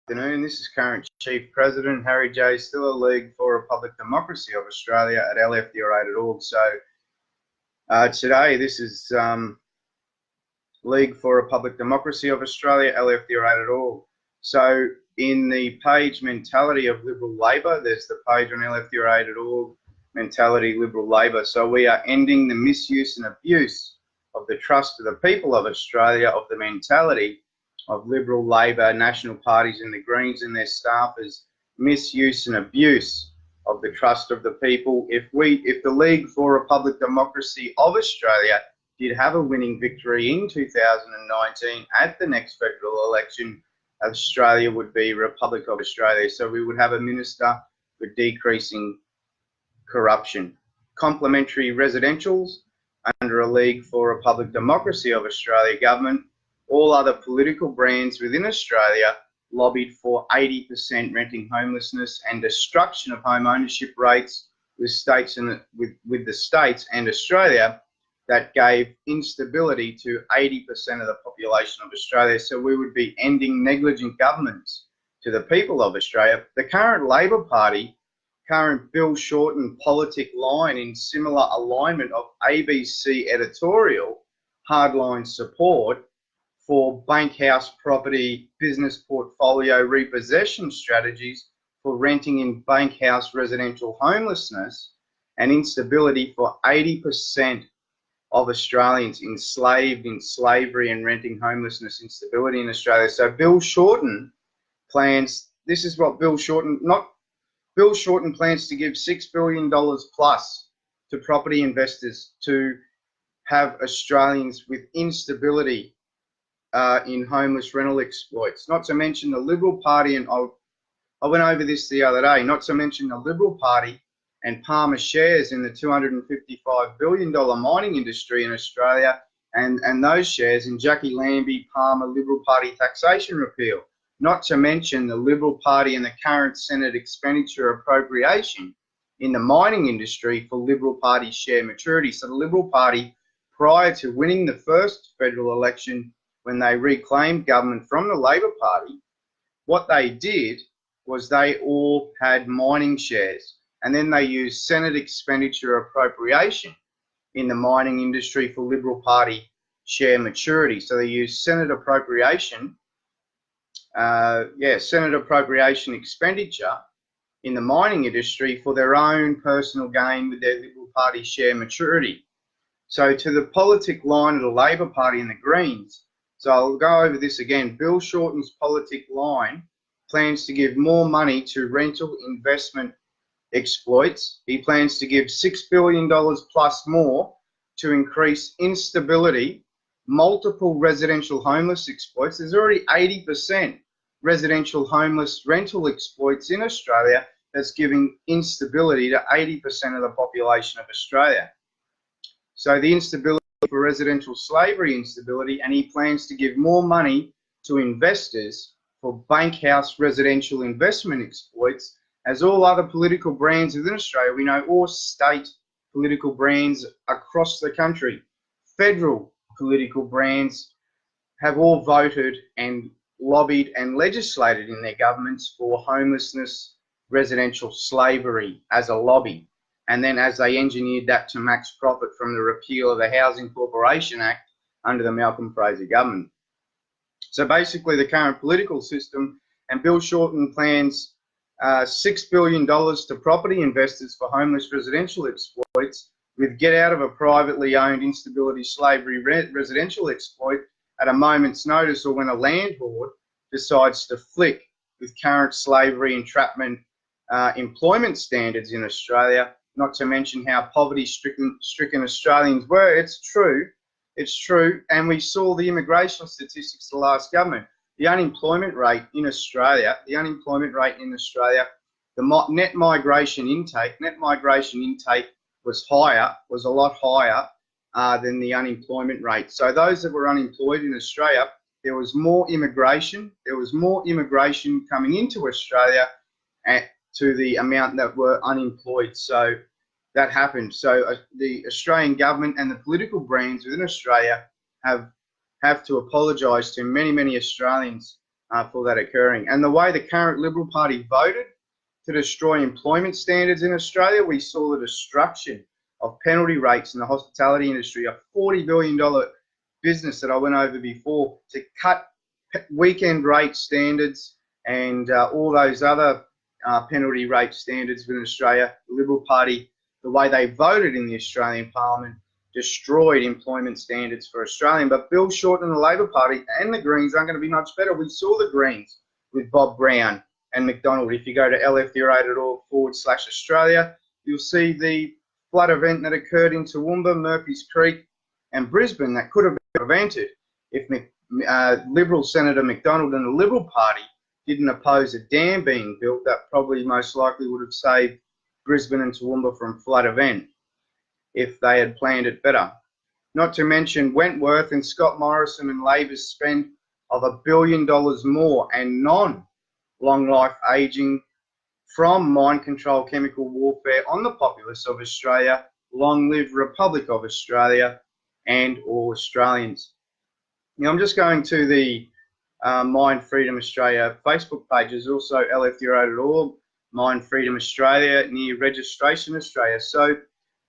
Afternoon. This is current Chief President Harry J. Stiller, League for Republic Democracy of Australia at lfdra.org. So today, this is League for Republic Democracy of Australia, lfdra.org. So in the page mentality of Liberal Labor, there's the page on lfdra.org, mentality Liberal Labor. So we are ending the misuse and abuse of the trust of the people of Australia of the mentality of Liberal, Labor, National parties and the Greens and their staffers misuse and abuse of the trust of the people. If the League for Republic Democracy of Australia did have a winning victory in 2019 at the next federal election, Australia would be Republic of Australia. So we would have a minister for decreasing corruption. Complementary residentials under a League for Republic Democracy of Australia government. All other political brands within Australia lobbied for 80% renting homelessness and destruction of home ownership rates with states and with the states and Australia that gave instability to 80% of the population of Australia. So we would be ending negligent governments to the people of Australia. The current Labor Party, current Bill Shorten politic line in similar alignment of ABC editorial, hardline support for bank house property business portfolio repossession strategies for renting in bank house residential homelessness and instability for 80% of Australians enslaved in slavery and renting homelessness instability in Australia. So Bill Shorten plans, this is what Bill Shorten plans to give $6 billion plus to property investors to have Australians with instability in homeless rental exploits. Not to mention the Liberal Party, and I went over this the other day, not to mention the Liberal Party and Palmer shares in the $255 billion mining industry in Australia and those shares in Jackie Lambie Palmer Liberal Party taxation repeal. Not to mention the Liberal Party and the current Senate expenditure appropriation in the mining industry for Liberal Party share maturity. So the Liberal Party, prior to winning the first federal election, when they reclaimed government from the Labor Party, what they did was they all had mining shares, and then they used Senate expenditure appropriation in the mining industry for Liberal Party share maturity. So they used Senate appropriation, Senate appropriation expenditure in the mining industry for their own personal gain with their Liberal Party share maturity. So to the politic line of the Labor Party and the Greens, so I'll go over this again. Bill Shorten's politic line plans to give more money to rental investment exploits. He plans to give $6 billion plus more to increase instability, multiple residential homeless exploits. There's already 80% residential homeless rental exploits in Australia that's giving instability to 80% of the population of Australia. So the instability for residential slavery instability, and he plans to give more money to investors for bank house residential investment exploits, as all other political brands within Australia, we know all state political brands across the country, federal political brands have all voted and lobbied and legislated in their governments for homelessness, residential slavery as a lobby. And then as they engineered that to max profit from the repeal of the Housing Corporation Act under the Malcolm Fraser government. So basically the current political system, and Bill Shorten plans $6 billion to property investors for homeless residential exploits with get out of a privately owned instability slavery residential exploit at a moment's notice, or when a landlord decides to flick with current slavery entrapment employment standards in Australia, not to mention how poverty-stricken Australians were. It's true, and we saw the immigration statistics of the last government. The unemployment rate in Australia, the net migration intake was a lot higher than the unemployment rate. So those that were unemployed in Australia, there was more immigration coming into Australia to the amount that were unemployed. So that happened. So the Australian government and the political brands within Australia have to apologise to many Australians for that occurring. And the way the current Liberal Party voted to destroy employment standards in Australia, we saw the destruction of penalty rates in the hospitality industry, a $40 billion business that I went over before, to cut weekend rate standards and all those other penalty rate standards within Australia. The Liberal Party, the way they voted in the Australian Parliament, destroyed employment standards for Australians. But Bill Shorten and the Labor Party and the Greens aren't going to be much better. We saw the Greens with Bob Brown and McDonald. If you go to lftheorate.org/Australia, you'll see the flood event that occurred in Toowoomba, Murphy's Creek and Brisbane that could have been prevented if Liberal Senator McDonald and the Liberal Party didn't oppose a dam being built that probably most likely would have saved Brisbane and Toowoomba from flood event if they had planned it better. Not to mention Wentworth and Scott Morrison and Labor's spend of $1 billion more and non-long life ageing from mind control chemical warfare on the populace of Australia. Long live Republic of Australia and all Australians. Now I'm just going to the Mind Freedom Australia Facebook page. There's also lftheorate.org, Mind Freedom Australia, near Registration Australia. So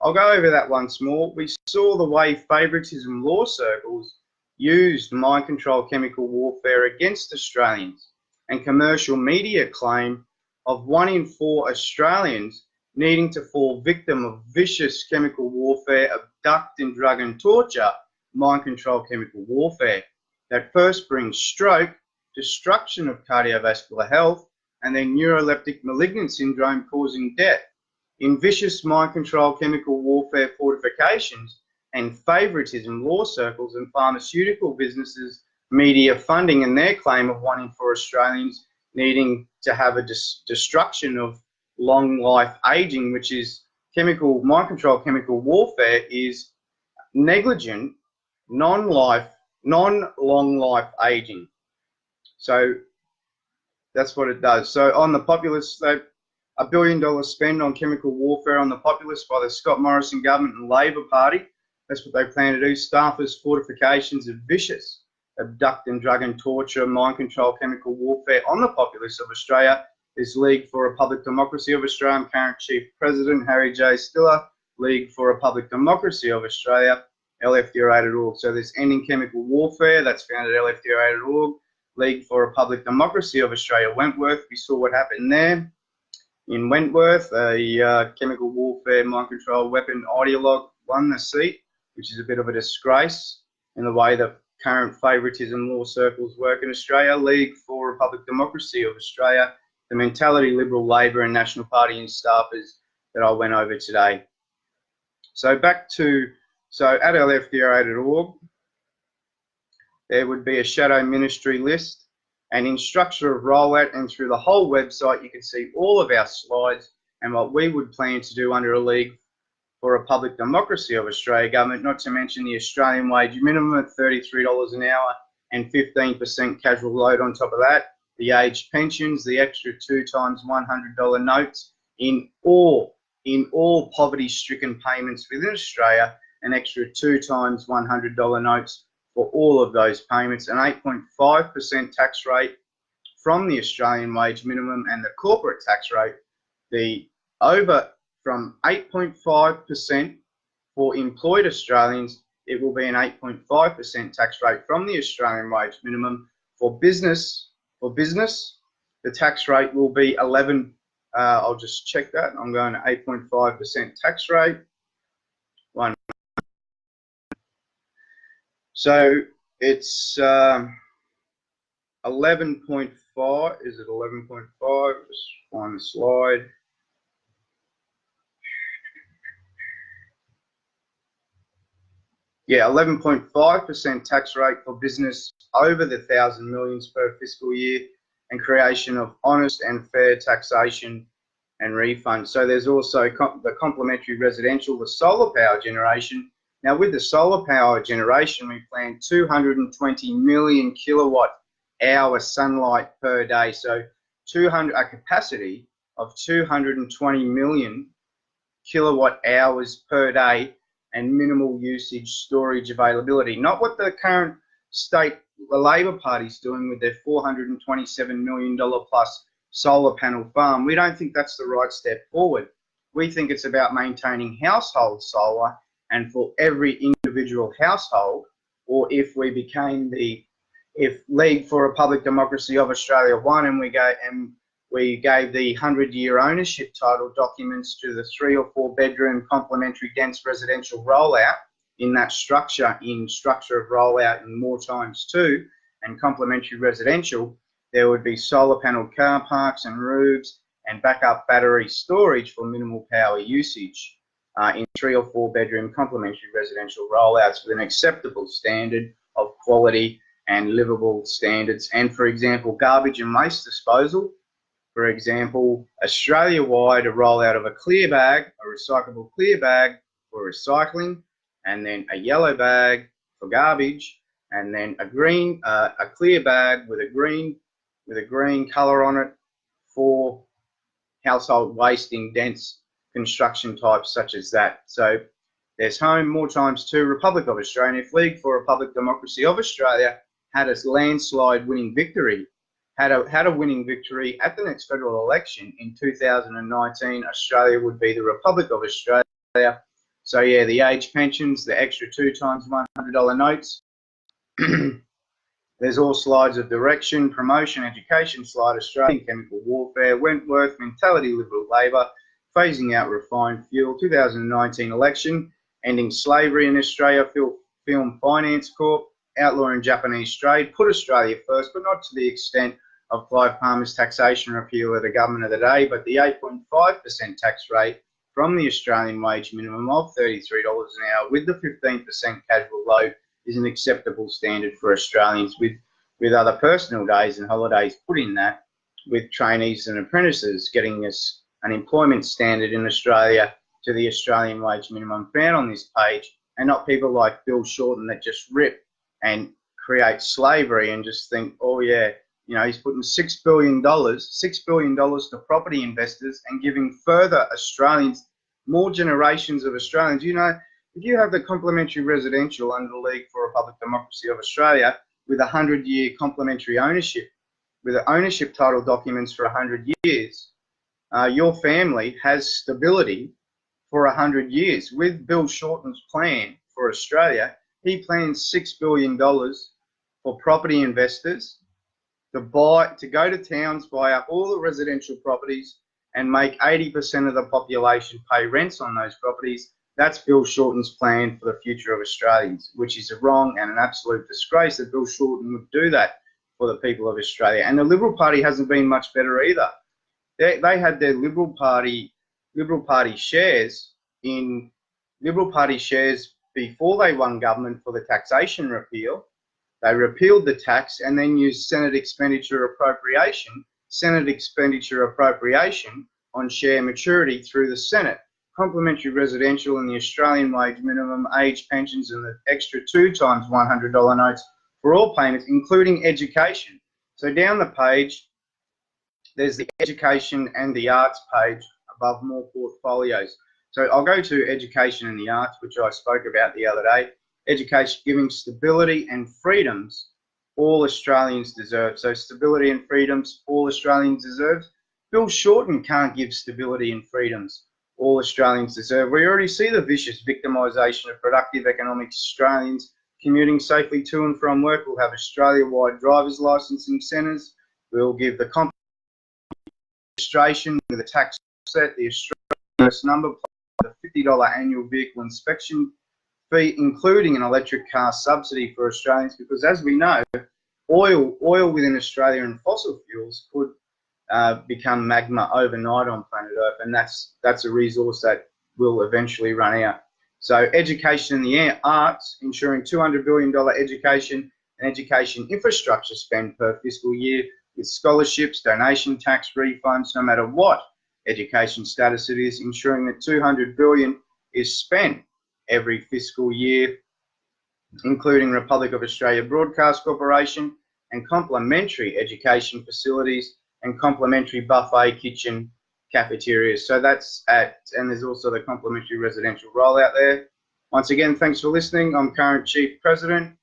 I'll go over that once more. We saw the way favouritism law circles used mind control chemical warfare against Australians, and commercial media claim of 1 in 4 Australians needing to fall victim of vicious chemical warfare, abduct and drug and torture, mind control chemical warfare that first brings stroke, destruction of cardiovascular health, and then neuroleptic malignant syndrome causing death. In vicious mind control chemical warfare fortifications and favouritism law circles and pharmaceutical businesses media funding and their claim of 1 in 4 Australians needing to have a destruction of long life aging, which is mind control chemical warfare, is negligent, non-long life aging. So that's what it does. So on the populace, $1 billion spend on chemical warfare on the populace by the Scott Morrison government and Labor Party. That's what they plan to do. Staffers fortifications of vicious abduct and drug and torture, mind control chemical warfare on the populace of Australia. There's League for Republic Democracy of Australia, current Chief President Harry J. Stiller. League for Republic Democracy of Australia, lftheorate.org. So there's Ending Chemical Warfare, that's found at lftheorate.org. League for Republic Democracy of Australia, Wentworth. We saw what happened there. In Wentworth, a chemical warfare mind control weapon ideologue won the seat, which is a bit of a disgrace in the way that current favouritism law circles work in Australia. League for Republic Democracy of Australia, the mentality Liberal, Labor and National Party and staffers that I went over today. So at lftheorate.org, there would be a shadow ministry list and in structure of rollout, and through the whole website you can see all of our slides and what we would plan to do under a League for Republic Democracy of Australia government, not to mention the Australian wage minimum at $33 an hour and 15% casual load on top of that, the age pensions, the extra 2 times $100 notes in all poverty-stricken payments within Australia, an extra 2 times $100 notes for all of those payments, an 8.5% tax rate from the Australian wage minimum, and the corporate tax rate, from 8.5% for employed Australians, it will be an 8.5% tax rate from the Australian wage minimum. For business, the tax rate will be 11. I'll just check that. I'm going to 8.5% tax rate. So it's 11.5. Is it 11.5? Just find the slide. Yeah, 11.5% tax rate for business over the 1,000 millions per fiscal year, and creation of honest and fair taxation and refunds. So there's also the complementary residential, the solar power generation. Now with the solar power generation, we plan 220 million kilowatt hour sunlight per day. So a capacity of 220 million kilowatt hours per day, and minimal usage storage availability. Not what the current state the Labor Party's doing with their $427 million plus solar panel farm, we don't think that's the right step forward. We think it's about maintaining household solar, and for every individual household, or if we became if League for Republic Democracy of Australia won and we gave the 100-year ownership title documents to the 3 or 4 bedroom complementary dense residential rollout in that structure of rollout in more times 2 and complementary residential, there would be solar panel car parks and roofs and backup battery storage for minimal power usage in 3 or 4 bedroom complementary residential rollouts with an acceptable standard of quality and livable standards. And for example, garbage and waste disposal. For example, Australia-wide, a rollout of a clear bag, a recyclable clear bag for recycling, and then a yellow bag for garbage, and then a clear bag with a green colour on it for household waste in dense construction types such as that. So there's home, more times 2, Republic of Australia. If League for Republic Democracy of Australia had a landslide winning victory, had a winning victory at the next federal election in 2019, Australia would be the Republic of Australia. So yeah, the age pensions, the extra 2 times $100 notes. There's all slides of direction, promotion, education, slide Australian chemical warfare, Wentworth, mentality, Liberal Labor, phasing out refined fuel, 2019 election, ending slavery in Australia, Film Finance Corp, outlawing Japanese trade, put Australia first, but not to the extent of Clive Palmer's taxation repeal of the government of the day, but the 8.5% tax rate from the Australian wage minimum of $33 an hour with the 15% casual load is an acceptable standard for Australians, with other personal days and holidays put in that, with trainees and apprentices getting us an employment standard in Australia to the Australian wage minimum found on this page, and not people like Bill Shorten that just rip and create slavery and just think, oh yeah, you know, he's putting $6 billion to property investors and giving further Australians, more generations of Australians. You know, if you have the complementary residential under the League for Republic Democracy of Australia with 100-year complementary ownership, with the ownership title documents for 100 years, your family has stability for 100 years. With Bill Shorten's plan for Australia, he plans $6 billion for property investors to go to towns, buy up all the residential properties and make 80% of the population pay rents on those properties. That's Bill Shorten's plan for the future of Australians, which is wrong and an absolute disgrace that Bill Shorten would do that for the people of Australia. And the Liberal Party hasn't been much better either. They had their Liberal Party shares before they won government for the taxation repeal. They repealed the tax and then used Senate expenditure appropriation on share maturity through the Senate. Complementary residential and the Australian wage minimum, age pensions, and the extra 2 times $100 notes for all payments, including education. So down the page, there's the education and the arts page above more portfolios. So I'll go to education and the arts, which I spoke about the other day. Education giving stability and freedoms all Australians deserve. So stability and freedoms all Australians deserve. Bill Shorten can't give stability and freedoms all Australians deserve. We already see the vicious victimisation of productive economic Australians commuting safely to and from work. We'll have Australia-wide driver's licensing centres. We'll give the registration with a tax set, the Australian first number plate, the $50 annual vehicle inspection fee, including an electric car subsidy for Australians, because as we know, oil within Australia and fossil fuels could become magma overnight on planet Earth, and that's a resource that will eventually run out. So education and the arts, ensuring $200 billion education and education infrastructure spend per fiscal year with scholarships, donation tax refunds, no matter what education status it is, ensuring that $200 billion is spent every fiscal year, including Republic of Australia Broadcast Corporation and complementary education facilities and complementary buffet kitchen cafeterias. So that's and there's also the complementary residential rollout there. Once again, thanks for listening. I'm current Chief President.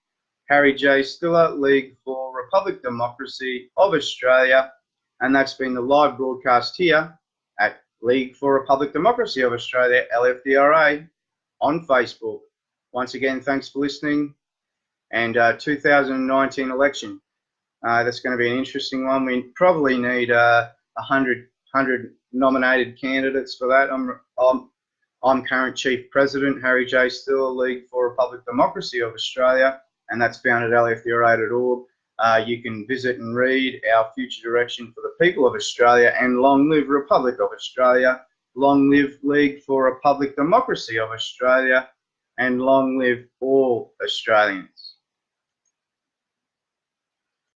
Harry J. Stiller, League for Republic Democracy of Australia. And that's been the live broadcast here at League for Republic Democracy of Australia, LFDRA, on Facebook. Once again, thanks for listening. And 2019 election. That's going to be an interesting one. We probably need 100 nominated candidates for that. I'm current Chief President, Harry J. Stiller, League for Republic Democracy of Australia, and that's found at lfdra.org. You can visit and read our future direction for the people of Australia, and long live Republic of Australia, long live League for Republic Democracy of Australia, and long live all Australians.